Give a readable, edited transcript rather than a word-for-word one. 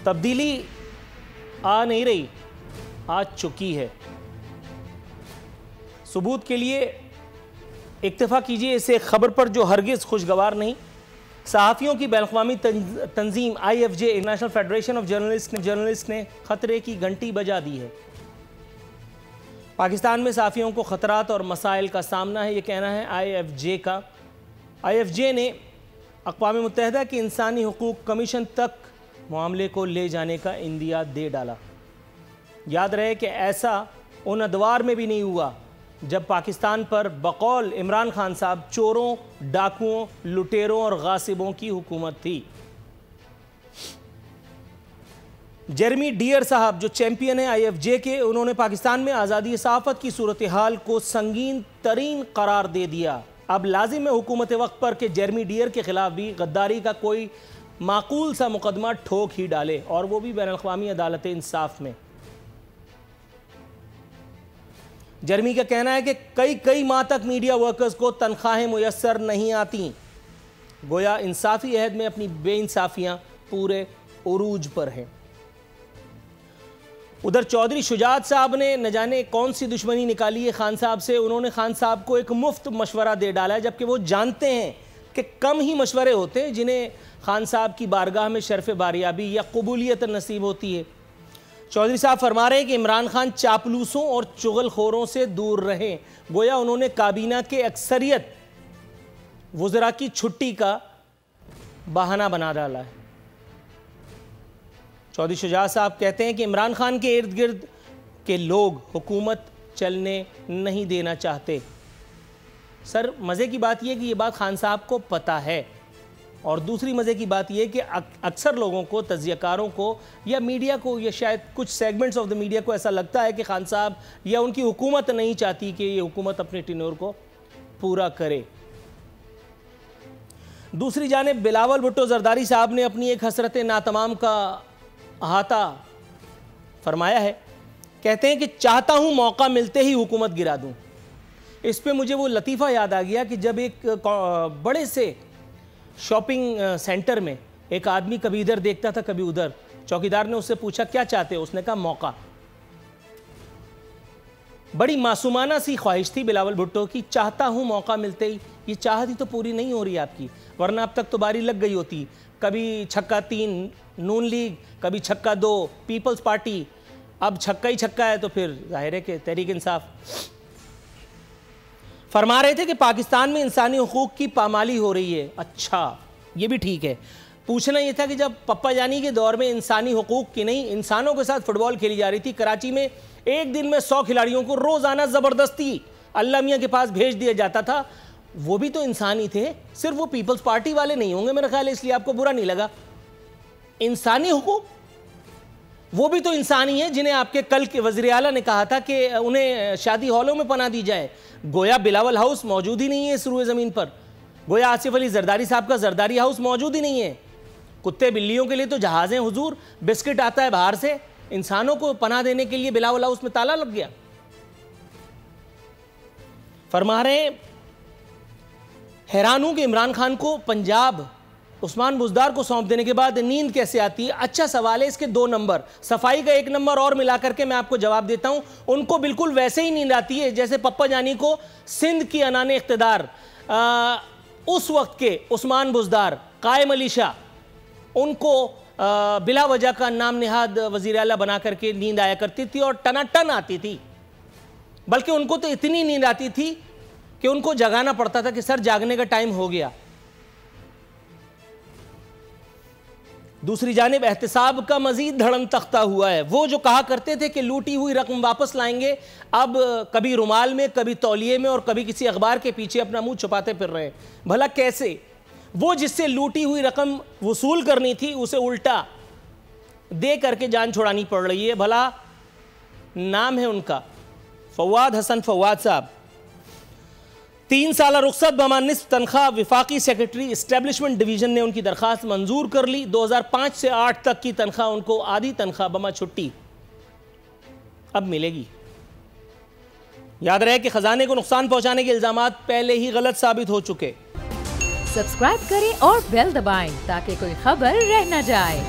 تبدیلی آ نہیں رہی، آ چکی ہے۔ ثبوت کے لیے اکتفا کیجئے اس ایک خبر پر جو ہرگز خوشگوار نہیں۔ صحافیوں کی بین الاقوامی تنظیم IFJ international federation of journalist نے خطرے کی گھنٹی بجا دی ہے۔ پاکستان میں صحافیوں کو خطرات اور مسائل کا سامنا ہے، یہ کہنا ہے IFJ کا۔ IFJ نے اقوام متحدہ کے انسانی حقوق کمیشن تک معاملے کو لے جانے کا عندیہ دے ڈالا۔ یاد رہے کہ ایسا ان ادوار میں بھی نہیں ہوا جب پاکستان پر بقول عمران خان صاحب چوروں، ڈاکوؤں، لٹیروں اور غاصبوں کی حکومت تھی۔ جیرمی ڈیئر صاحب جو چیمپئن ہیں IFJ کے، انہوں نے پاکستان میں آزادی صحافت کی صورتحال کو سنگین ترین قرار دے دیا۔ اب لازم ہے حکومت وقت پر کہ جیرمی ڈیئر کے خلاف بھی غداری کا کوئی معقول سا مقدمہ ٹھوک ہی ڈالے، اور وہ بھی بین الاقوامی عدالت انصاف میں۔ جرمی کا کہنا ہے کہ کئی ماہ تک میڈیا ورکرز کو تنخواہیں میسر نہیں آتی، گویا انصافی عہد میں اپنی بے انصافیاں پورے عروج پر ہیں۔ ادھر چودھری شجاعت صاحب نے نہ جانے کون سی دشمنی نکالی ہے خان صاحب سے۔ انہوں نے خان صاحب کو ایک مفت مشورہ دے ڈالا ہے، جبکہ وہ جانتے ہیں کہ کم ہی مشورے ہوتے ہیں جنہیں خان صاحب کی بارگاہ میں شرف باریابی یا قبولیت نصیب ہوتی ہے۔ چودھری صاحب فرما رہے ہیں کہ عمران خان چاپلوسوں اور چغل خوروں سے دور رہیں، گویا انہوں نے کابینہ کے اکثریت وزراء کی چھٹی کا بہانہ بنا ڈالا ہے۔ چودھری شجاعت صاحب کہتے ہیں کہ عمران خان کے ارد گرد کے لوگ حکومت چلنے نہیں دینا چاہتے۔ سر مزے کی بات یہ کہ یہ بات خان صاحب کو پتہ ہے، اور دوسری مزے کی بات یہ کہ اکثر لوگوں کو، تجزیہ کاروں کو یا میڈیا کو، یا شاید کچھ سیگمنٹس آف دا میڈیا کو ایسا لگتا ہے کہ خان صاحب یا ان کی حکومت نہیں چاہتی کہ یہ حکومت اپنے ٹینیور کو پورا کرے۔ دوسری جانب بلاول بھٹو زرداری صاحب نے اپنی ایک حسرت ناتمام کا احاطہ فرمایا ہے۔ کہتے ہیں کہ چاہتا ہوں موقع ملتے ہی حکومت گرا دوں۔ اس پہ مجھے وہ لطیفہ یاد آ گیا کہ جب ایک بڑے سے شاپنگ سینٹر میں ایک آدمی کبھی ادھر دیکھتا تھا کبھی ادھر، چوکیدار نے اس سے پوچھا کیا چاہتے ہو؟ اس نے کہا موقع۔ بڑی معصومانہ سی خواہش تھی بلاول بھٹو کی، چاہتا ہوں موقع ملتے ہی۔ یہ چاہت ہی تو پوری نہیں ہو رہی آپ کی، ورنہ اب تک تو باری لگ گئی ہوتی۔ کبھی چھکا 3 نون لیگ، کبھی چھکا 2 پیپلز پارٹی، اب چھکا ہی چھکا ہے تو پھر ظاہر ہے کہ تحریک انصاف۔ فرما رہے تھے کہ پاکستان میں انسانی حقوق کی پامالی ہو رہی ہے۔ اچھا یہ بھی ٹھیک ہے۔ پوچھنا یہ تھا کہ جب پپا جانی کے دور میں انسانی حقوق کی نہیں، انسانوں کے ساتھ فٹ بال کھیلی جا رہی تھی، کراچی میں ایک دن میں 100 کھلاڑیوں کو روزانہ زبردستی اللہ میاں کے پاس بھیج دیا جاتا تھا، وہ بھی تو انسانی تھے۔ صرف وہ پیپلز پارٹی والے نہیں ہوں گے میرا خیال ہے، اس لیے آپ کو برا نہیں لگا۔ انسانی حقوق وہ بھی تو انسانی ہیں جنہیں آپ کے کل کے وزیر اعلیٰ نے کہا تھا کہ انہیں شادی ہالوں میں پناہ دی جائے۔ گویا بلاول ہاؤس موجود ہی نہیں ہے اس روئے زمین پر، گویا آصف علی زرداری صاحب کا زرداری ہاؤس موجود ہی نہیں ہے۔ کتے بلیوں کے لیے تو جہازیں حضور، بسکٹ آتا ہے باہر سے، انسانوں کو پناہ دینے کے لیے بلاول ہاؤس میں تالا لگ گیا۔ فرما رہے ہیں حیران ہوں کہ عمران خان کو پنجاب عثمان بزدار کو سونپ دینے کے بعد نیند کیسے آتی ہے۔ اچھا سوال ہے، اس کے 2 نمبر، صفائی کا 1 نمبر اور ملا کر کے میں آپ کو جواب دیتا ہوں۔ ان کو بالکل ویسے ہی نیند آتی ہے جیسے پپا جانی کو سندھ کی انان اقتدار اس وقت کے عثمان بزدار، قائم علی شاہ، ان کو بلا وجہ کا نام نہاد وزیر اعلیٰ بنا کر کے نیند آیا کرتی تھی، اور ٹنا ٹن آتی تھی۔ بلکہ ان کو تو اتنی نیند آتی تھی کہ ان کو جگانا پڑتا تھا کہ سر جاگنے کا ٹائم ہو گیا۔ دوسری جانب احتساب کا مزید دھڑم تختہ ہوا ہے۔ وہ جو کہا کرتے تھے کہ لوٹی ہوئی رقم واپس لائیں گے، اب کبھی رومال میں، کبھی تولیے میں، اور کبھی کسی اخبار کے پیچھے اپنا منہ چھپاتے پھر رہے ہیں۔ بھلا کیسے؟ وہ جس سے لوٹی ہوئی رقم وصول کرنی تھی اسے الٹا دے کر کے جان چھڑانی پڑ رہی ہے۔ بھلا نام ہے ان کا فواد حسن فواد صاحب، 3 سالہ رخصت بما نصف تنخواہ، وفاقی سیکرٹری اسٹیبلشمنٹ ڈویژن نے ان کی درخواست منظور کر لی۔ 2005 سے 8 تک کی تنخواہ ان کو آدھی تنخواہ بما چھٹی اب ملے گی۔ یاد رہے کہ خزانے کو نقصان پہنچانے کے الزامات پہلے ہی غلط ثابت ہو چکے۔ سبسکرائب کریں اور بیل دبائیں تاکہ کوئی خبر رہ نہ جائے۔